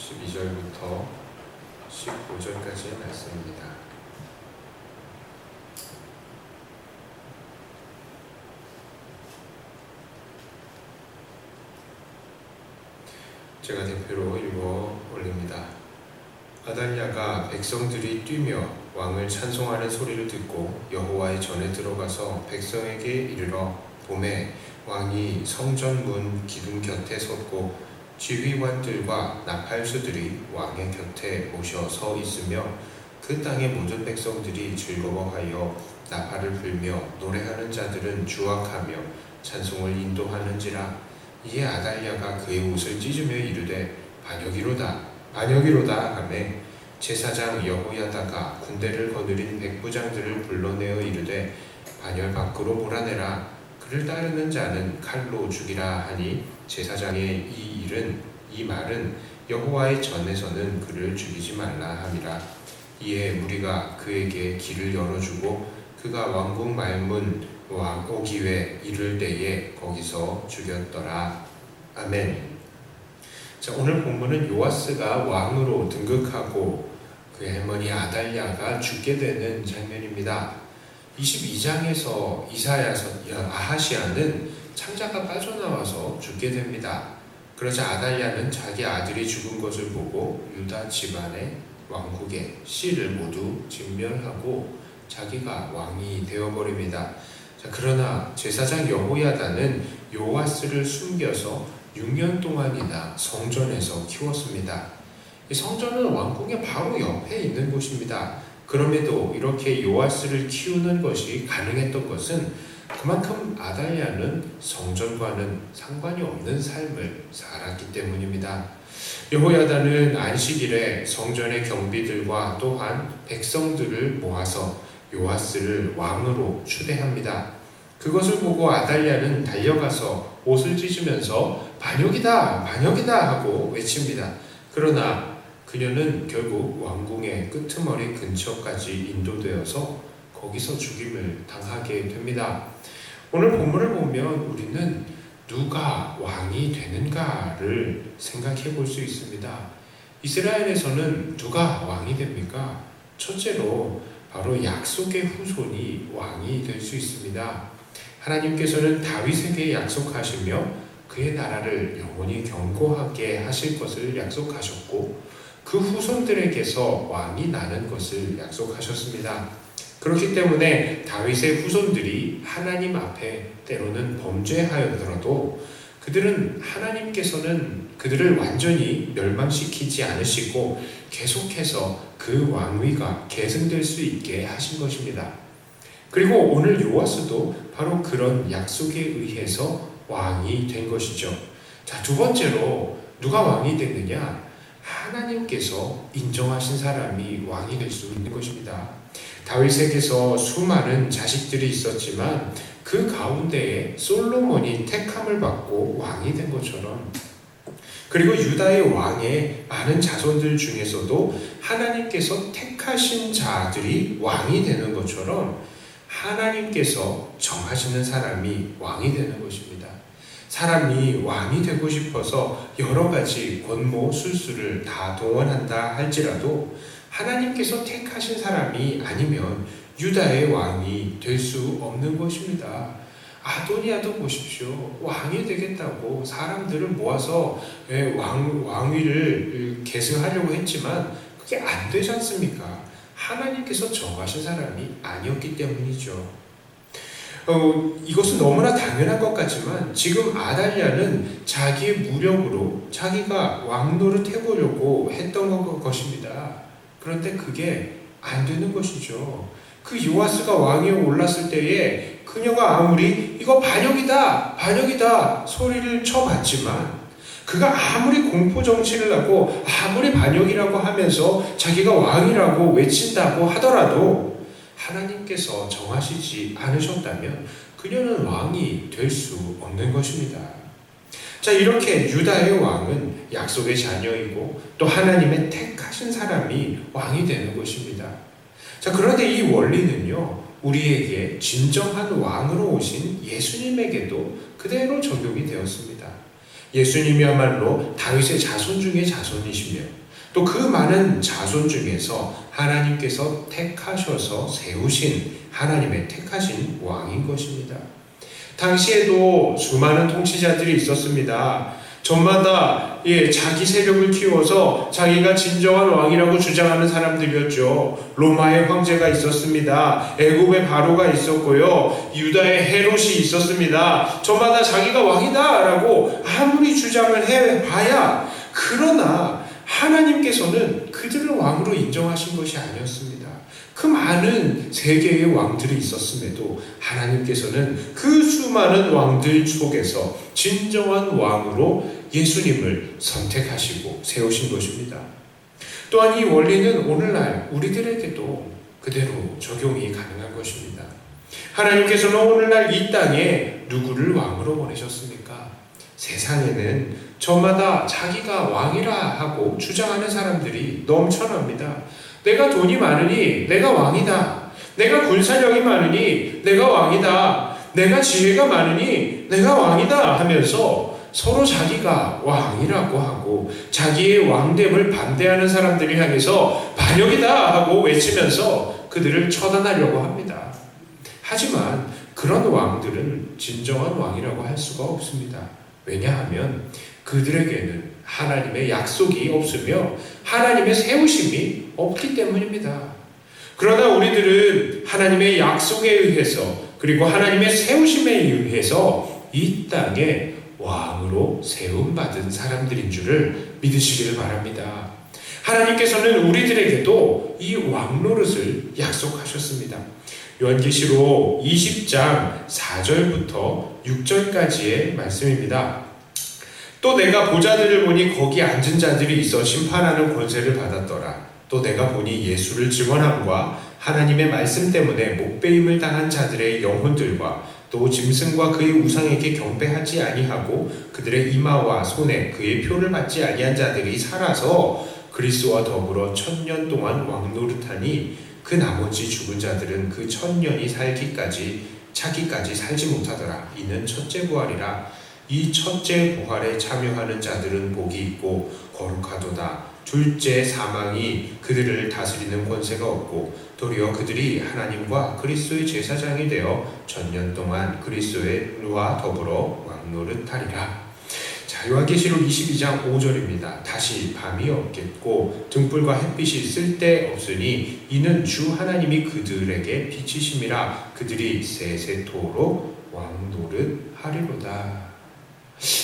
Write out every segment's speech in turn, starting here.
12절부터 15절까지의 말씀입니다. 제가 대표로 읽어 올립니다. 아달랴가 백성들이 뛰며 왕을 찬송하는 소리를 듣고 여호와의 전에 들어가서 백성에게 이르러 보매 왕이 성전 문 기둥 곁에 섰고 지휘관들과 나팔수들이 왕의 곁에 모셔 서 있으며 그 땅의 모든 백성들이 즐거워하여 나팔을 불며 노래하는 자들은 주악하며 찬송을 인도하는지라. 이에 아달랴가 그의 옷을 찢으며 이르되 반역이로다 하매 제사장 여호야다가 군대를 거느린 백부장들을 불러내어 이르되 반열 밖으로 몰아내라. 그를 따르는 자는 칼로 죽이라 하니 제사장의 이 말은 여호와의 전에서는 그를 죽이지 말라 함이라. 이에 무리가 그에게 길을 열어주고 그가 왕궁 말문 오기에 이를 때에 거기서 죽였더라. 아멘. 자, 오늘 본문은 요아스가 왕으로 등극하고 그의 할머니 아달랴가 죽게 되는 장면입니다. 22장에서 아하시아는 창자가 빠져나와서 죽게 됩니다. 그러자 아달랴는 자기 아들이 죽은 것을 보고 유다 집안의 왕국의 씨를 모두 진멸하고 자기가 왕이 되어버립니다. 자, 그러나 제사장 여호야다는 요아스를 숨겨서 6년 동안이나 성전에서 키웠습니다. 이 성전은 왕궁의 바로 옆에 있는 곳입니다. 그럼에도 이렇게 요아스를 키우는 것이 가능했던 것은 그만큼 아달랴는 성전과는 상관이 없는 삶을 살았기 때문입니다. 여호야다는 안식일에 성전의 경비들과 또한 백성들을 모아서 요아스를 왕으로 추대합니다. 그것을 보고 아달랴는 달려가서 옷을 찢으면서 반역이다 하고 외칩니다. 그러나 그녀는 결국 왕궁의 끄트머리 근처까지 인도되어서 거기서 죽임을 당하게 됩니다. 오늘 본문을 보면 우리는 누가 왕이 되는가를 생각해 볼 수 있습니다. 이스라엘에서는 누가 왕이 됩니까? 첫째로 바로 약속의 후손이 왕이 될 수 있습니다. 하나님께서는 다윗에게 약속하시며 그의 나라를 영원히 견고하게 하실 것을 약속하셨고 그 후손들에게서 왕이 나는 것을 약속하셨습니다. 그렇기 때문에 다윗의 후손들이 하나님 앞에 때로는 범죄하였더라도 하나님께서는 그들을 완전히 멸망시키지 않으시고 계속해서 그 왕위가 계승될 수 있게 하신 것입니다. 그리고 오늘 요아스도 바로 그런 약속에 의해서 왕이 된 것이죠. 자, 두 번째로 누가 왕이 됐느냐? 하나님께서 인정하신 사람이 왕이 될 수 있는 것입니다. 다윗에게서 수많은 자식들이 있었지만 그 가운데에 솔로몬이 택함을 받고 왕이 된 것처럼, 그리고 유다의 왕의 많은 자손들 중에서도 하나님께서 택하신 자들이 왕이 되는 것처럼 하나님께서 정하시는 사람이 왕이 되는 것입니다. 사람이 왕이 되고 싶어서 여러 가지 권모 술수를 다 동원한다 할지라도 하나님께서 택하신 사람이 아니면 유다의 왕이 될 수 없는 것입니다. 아도니아도 보십시오. 왕이 되겠다고 사람들을 모아서 왕위를 계승하려고 했지만 그게 안 되지 않습니까? 하나님께서 정하신 사람이 아니었기 때문이죠. 이것은 너무나 당연한 것 같지만 지금 아달랴는 자기의 무력으로 자기가 왕노릇 해보려고 했던 것입니다. 그런데 그게 안 되는 것이죠. 그 요아스가 왕위에 올랐을 때에 그녀가 아무리 이거 반역이다 소리를 쳐봤지만, 그가 아무리 공포정치를 하고 아무리 반역이라고 하면서 자기가 왕이라고 외친다고 하더라도 하나님께서 정하시지 않으셨다면 그녀는 왕이 될 수 없는 것입니다. 자, 이렇게 유다의 왕은 약속의 자녀이고 또 하나님의 택하신 사람이 왕이 되는 것입니다. 자, 그런데 이 원리는요, 우리에게 진정한 왕으로 오신 예수님에게도 그대로 적용이 되었습니다. 예수님이야말로 다윗의 자손 중에 자손이시며 또 그 많은 자손 중에서 하나님께서 택하셔서 세우신 하나님의 택하신 왕인 것입니다. 당시에도 수많은 통치자들이 있었습니다. 저마다 자기 세력을 키워서 자기가 진정한 왕이라고 주장하는 사람들이었죠. 로마의 황제가 있었습니다. 애굽의 바로가 있었고요. 유다의 헤롯이 있었습니다. 저마다 자기가 왕이다라고 아무리 주장을 해봐야, 그러나 하나님께서는 그들을 왕으로 인정하신 것이 아니었습니다. 그 많은 세계의 왕들이 있었음에도 하나님께서는 그 수많은 왕들 속에서 진정한 왕으로 예수님을 선택하시고 세우신 것입니다. 또한 이 원리는 오늘날 우리들에게도 그대로 적용이 가능한 것입니다. 하나님께서는 오늘날 이 땅에 누구를 왕으로 보내셨습니까? 세상에는 저마다 자기가 왕이라 하고 주장하는 사람들이 넘쳐납니다. 내가 돈이 많으니 내가 왕이다. 내가 군사력이 많으니 내가 왕이다. 내가 지혜가 많으니 내가 왕이다 하면서 서로 자기가 왕이라고 하고 자기의 왕됨을 반대하는 사람들을 향해서 반역이다 하고 외치면서 그들을 처단하려고 합니다. 하지만 그런 왕들은 진정한 왕이라고 할 수가 없습니다. 왜냐하면 그들에게는 하나님의 약속이 없으며 하나님의 세우심이 없기 때문입니다. 그러나 우리들은 하나님의 약속에 의해서 그리고 하나님의 세우심에 의해서 이 땅에 왕으로 세움받은 사람들인 줄을 믿으시길 바랍니다. 하나님께서는 우리들에게도 이 왕노릇을 약속하셨습니다. 요한계시록 20장 4절부터 6절까지의 말씀입니다. 또 내가 보좌들을 보니 거기 앉은 자들이 있어 심판하는 권세를 받았더라. 또 내가 보니 예수를 증언함과 하나님의 말씀 때문에 목배임을 당한 자들의 영혼들과 또 짐승과 그의 우상에게 경배하지 아니하고 그들의 이마와 손에 그의 표를 받지 아니한 자들이 살아서 그리스도와 더불어 1000년 동안 왕노릇하니 그 나머지 죽은 자들은 그 1000년이 차기까지 살지 못하더라. 이는 첫째 부활이라. 이 첫째 부활에 참여하는 자들은 복이 있고 거룩하도다. 둘째 사망이 그들을 다스리는 권세가 없고 도리어 그들이 하나님과 그리스도의 제사장이 되어 1000년 동안 그리스도와 더불어 왕노릇하리라. 자, 요한계시록 22장 5절입니다. 다시 밤이 없겠고 등불과 햇빛이 쓸데없으니 이는 주 하나님이 그들에게 빛이심이라. 그들이 세세토록 왕노릇하리로다.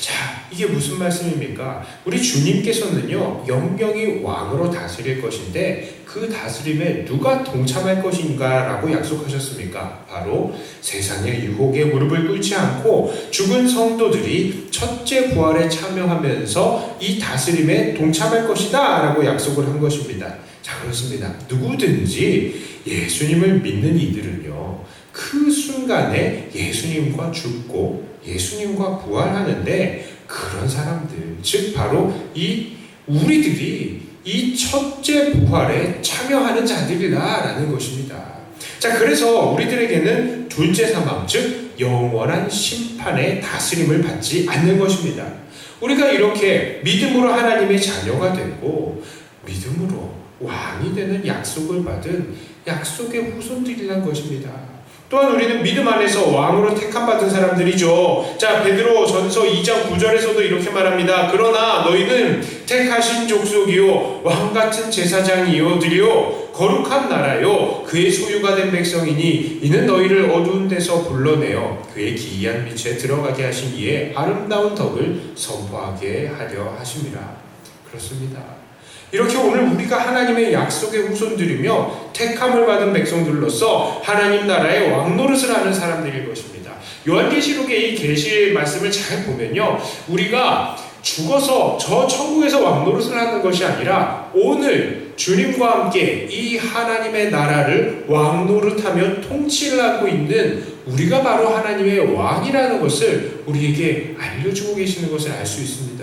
자, 이게 무슨 말씀입니까? 우리 주님께서는요, 영영이 왕으로 다스릴 것인데 그 다스림에 누가 동참할 것인가 라고 약속하셨습니까? 바로 세상의 유혹에 무릎을 꿇지 않고 죽은 성도들이 첫째 부활에 참여하면서 이 다스림에 동참할 것이다 라고 약속을 한 것입니다. 자, 그렇습니다. 누구든지 예수님을 믿는 이들은요, 그 순간에 예수님과 죽고 예수님과 부활하는데 그런 사람들, 즉 바로 우리들이 이 첫째 부활에 참여하는 자들이라는 것입니다. 자, 그래서 우리들에게는 둘째 사망, 즉 영원한 심판의 다스림을 받지 않는 것입니다. 우리가 이렇게 믿음으로 하나님의 자녀가 되고 믿음으로 왕이 되는 약속을 받은 약속의 후손들이란 것입니다. 또한 우리는 믿음 안에서 왕으로 택함받은 사람들이죠. 자, 베드로 전서 2장 9절에서도 이렇게 말합니다. 그러나 너희는 택하신 족속이요 왕같은 제사장이요 거룩한 나라요 그의 소유가 된 백성이니 이는 너희를 어두운 데서 불러내어 그의 기이한 빛에 들어가게 하신 이의 아름다운 덕을 선포하게 하려 하심이라. 그렇습니다. 이렇게 오늘 우리가 하나님의 약속의 후손들이며 택함을 받은 백성들로서 하나님 나라의 왕노릇을 하는 사람들일 것입니다. 요한계시록의 이 계시의 말씀을 잘 보면요, 우리가 죽어서 저 천국에서 왕노릇을 하는 것이 아니라 오늘 주님과 함께 이 하나님의 나라를 왕노릇하며 통치를 하고 있는 우리가 바로 하나님의 왕이라는 것을 우리에게 알려주고 계시는 것을 알 수 있습니다.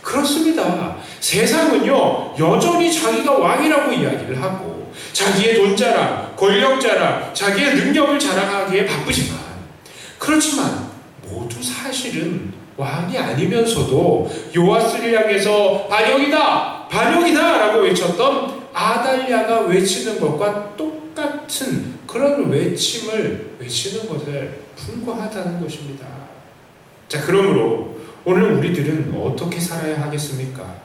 그렇습니다. 세상은요, 여전히 자기가 왕이라고 이야기를 하고 자기의 돈 자랑, 권력 자랑, 자기의 능력을 자랑하기에 바쁘지만, 그렇지만 모두 사실은 왕이 아니면서도 요아스를 향해서 반역이다! 반역이다! 라고 외쳤던 아달랴가 외치는 것과 똑같은 그런 외침을 외치는 것에 불과하다는 것입니다. 자, 그러므로 오늘 우리들은 어떻게 살아야 하겠습니까?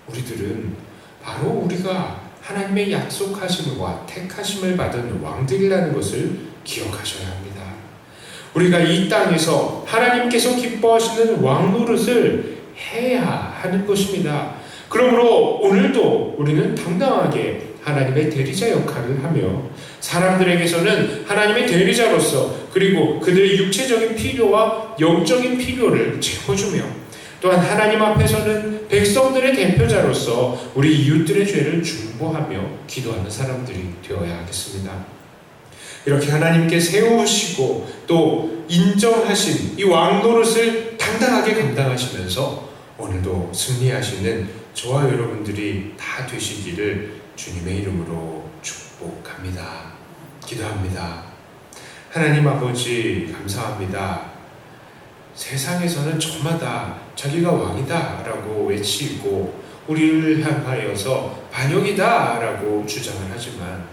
우리들은 바로 우리가 하나님의 약속하심과 택하심을 받은 왕들이라는 것을 기억하셔야 합니다. 우리가 이 땅에서 하나님께서 기뻐하시는 왕 노릇을 해야 하는 것입니다. 그러므로 오늘도 우리는 당당하게 하나님의 대리자 역할을 하며 사람들에게서는 하나님의 대리자로서 그리고 그들의 육체적인 필요와 영적인 필요를 채워주며 또한 하나님 앞에서는 백성들의 대표자로서 우리 이웃들의 죄를 중보하며 기도하는 사람들이 되어야 하겠습니다. 이렇게 하나님께 세우시고 또 인정하신 이 왕노릇을 당당하게 감당하시면서 오늘도 승리하시는 저와 여러분들이 다 되시기를 주님의 이름으로 축복합니다. 기도합니다. 하나님 아버지 감사합니다. 세상에서는 저마다 자기가 왕이다 라고 외치고 우리를 향하여서 반역이다 라고 주장을 하지만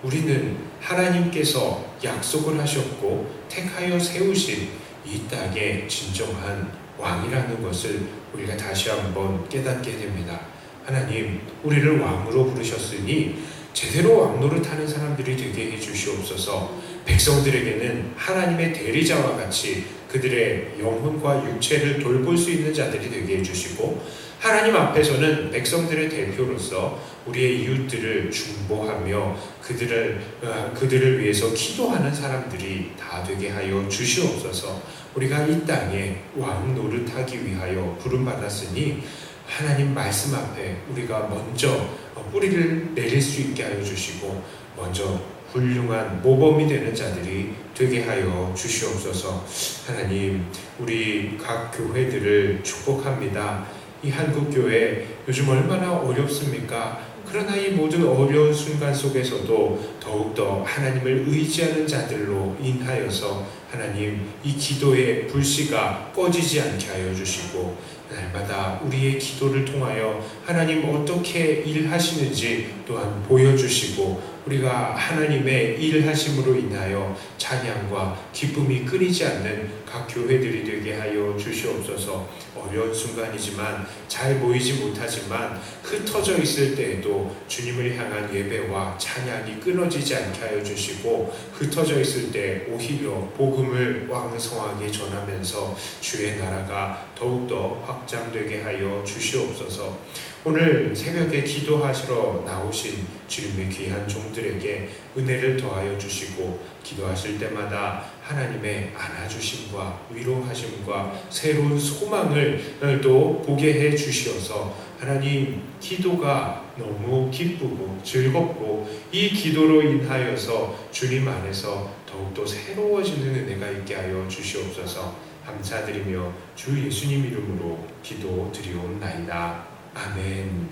우리는 하나님께서 약속을 하셨고 택하여 세우신 이 땅의 진정한 왕이라는 것을 우리가 다시 한번 깨닫게 됩니다. 하나님, 우리를 왕으로 부르셨으니 제대로 왕노릇하는 사람들이 되게 해주시옵소서. 백성들에게는 하나님의 대리자와 같이 그들의 영혼과 육체를 돌볼 수 있는 자들이 되게 해주시고 하나님 앞에서는 백성들의 대표로서 우리의 이웃들을 중보하며 그들을 위해서 기도하는 사람들이 다 되게 하여 주시옵소서. 우리가 이 땅에 왕 노릇하기 위하여 부름받았으니 하나님 말씀 앞에 우리가 먼저 뿌리를 내릴 수 있게 하여 주시고 먼저 훌륭한 모범이 되는 자들이 되게 하여 주시옵소서. 하나님, 우리 각 교회들을 축복합니다. 이 한국교회 요즘 얼마나 어렵습니까? 그러나 이 모든 어려운 순간 속에서도 더욱더 하나님을 의지하는 자들로 인하여서 하나님 이 기도의 불씨가 꺼지지 않게 하여 주시고 날마다 우리의 기도를 통하여 하나님 어떻게 일하시는지 또한 보여주시고 우리가 하나님의 일하심으로 인하여 찬양과 기쁨이 끊이지 않는 각 교회들이 되게 하여 주시옵소서. 어려운 순간이지만 잘 보이지 못하지만 흩어져 있을 때에도 주님을 향한 예배와 찬양이 끊어지지 않게 하여 주시고 흩어져 있을 때 오히려 복음을 왕성하게 전하면서 주의 나라가 더욱더 확장되게 하여 주시옵소서. 오늘 새벽에 기도하시러 나오신 주님의 귀한 종들에게 은혜를 더하여 주시고 기도하실 때마다 하나님의 안아주심과 위로하심과 새로운 소망을 또 보게 해 주시어서 하나님 기도가 너무 기쁘고 즐겁고 이 기도로 인하여서 주님 안에서 더욱더 새로워지는 은혜가 있게 하여 주시옵소서. 감사드리며 주 예수님 이름으로 기도드리옵나이다. 아멘.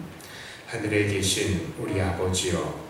하늘에 계신 우리 아버지여,